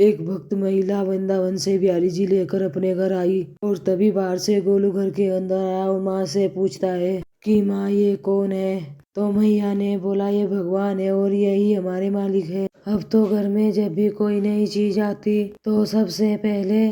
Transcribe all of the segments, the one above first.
एक भक्त महिला वृंदावन से बिहारी जी लेकर अपने घर आई और तभी बाहर से गोलू घर के अंदर आया और माँ से पूछता है कि माँ ये कौन है। तो मैया ने बोला ये भगवान है और यही हमारे मालिक है। अब तो घर में जब भी कोई नई चीज आती तो सबसे पहले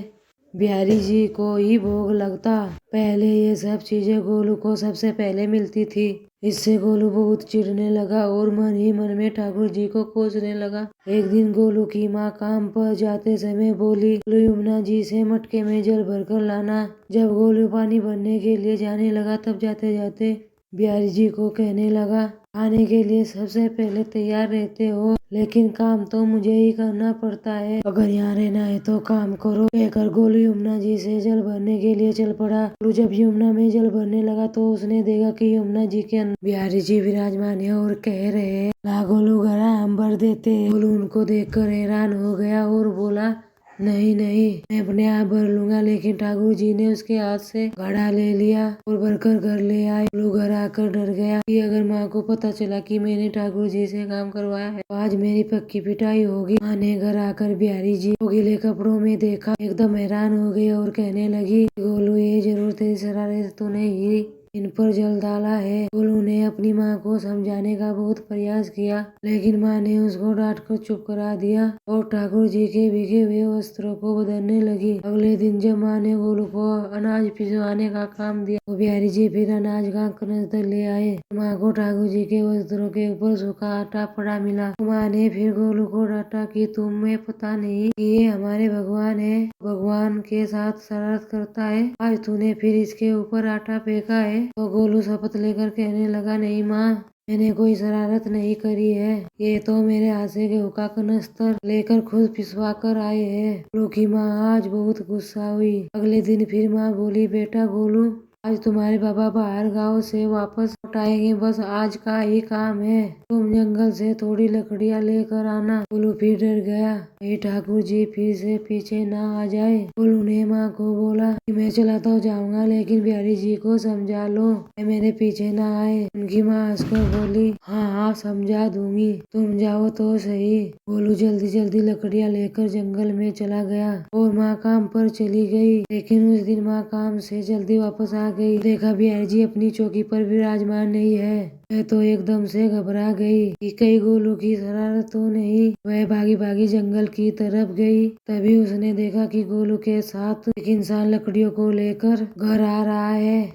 बिहारी जी को ही भोग लगता। पहले ये सब चीजें गोलू को सबसे पहले मिलती थी। इससे गोलू बहुत चिढ़ने लगा और मन ही मन में ठाकुर जी को कोसने लगा। एक दिन गोलू की माँ काम पर जाते समय बोली यमुना जी से मटके में जल भरकर लाना। जब गोलू पानी भरने के लिए जाने लगा तब जाते जाते बिहारी जी को कहने लगा आने के लिए सबसे पहले तैयार रहते हो, लेकिन काम तो मुझे ही करना पड़ता है। अगर यहाँ रहना है तो काम करो। कहकर गोलू यमुना जी से जल भरने के लिए चल पड़ा। गोलू जब यमुना में जल भरने लगा तो उसने देखा कि यमुना जी के अंदर बिहारी जी विराजमान है और कह रहे हैं ला गोलू घड़ा हम भर देते हैं। गोलू उनको देखकर हैरान हो गया और बोला नहीं नहीं मैं अपने आप भर लूंगा, लेकिन ठाकुर जी ने उसके हाथ से घड़ा ले लिया और भरकर घर ले आए। गोलू घर आकर डर गया कि अगर माँ को पता चला कि मैंने ठाकुर जी से काम करवाया है तो आज मेरी पक्की पिटाई होगी। माँ ने घर आकर बिहारी जी को गीले कपड़ों में देखा, एकदम हैरान हो गई और कहने लगी गोलू ये जरूर तेरी शरारत तूने ही इन पर जल डाला है। गोलू ने अपनी माँ को समझाने का बहुत प्रयास किया, लेकिन माँ ने उसको डांट कर चुप करा दिया और ठाकुर जी के भीगे हुए वस्त्रों को बदलने लगी। अगले दिन जब माँ ने गोलू को अनाज पिसवाने का काम दिया तो बिहारी जी फिर अनाज का कनस्तर ले आए। माँ को ठाकुर जी के वस्त्रों के ऊपर सूखा आटा पड़ा मिला। माँ ने फिर गोलू को डांटा कि तुम्हें पता नहीं कि ये हमारे भगवान है, भगवान के साथ शरारत करता है, आज तूने फिर इसके ऊपर आटा फेंका है। तो गोलू शपथ लेकर कहने लगा नहीं माँ मैंने कोई शरारत नहीं करी है, ये तो मेरे हाथ से गेहूं का कनस्तर लेकर खुद पिसवा कर आए हैं। गोलू की माँ आज बहुत गुस्सा हुई। अगले दिन फिर माँ बोली बेटा गोलू आज तुम्हारे पापा बाहर गांव से वापस लौट आएंगे, बस आज का ही काम है, तुम जंगल से थोड़ी लकड़ियाँ लेकर आना। गोलू फिर डर गया कहीं ठाकुर जी फिर से पीछे ना आ जाए। गोलू ने माँ को बोला कि मैं चला तो जाऊंगा लेकिन बिहारी जी को समझा लो मेरे पीछे ना आए। उनकी माँ हंसकर बोली हाँ हाँ समझा दूंगी, तुम जाओ तो सही। गोलू जल्दी जल्दी लकड़ियाँ लेकर जंगल में चला गया और माँ काम पर चली गई, लेकिन उस दिन माँ काम से जल्दी वापस आ गई। देखा बिहारी जी अपनी चौकी पर विराजमान नहीं है। वह तो एकदम से घबरा गई कि कहीं गोलू की शरारत तो नहीं। वह भागी भागी जंगल की तरफ गई। तभी उसने देखा कि गोलू के साथ एक इंसान लकड़ियों को लेकर घर आ रहा है।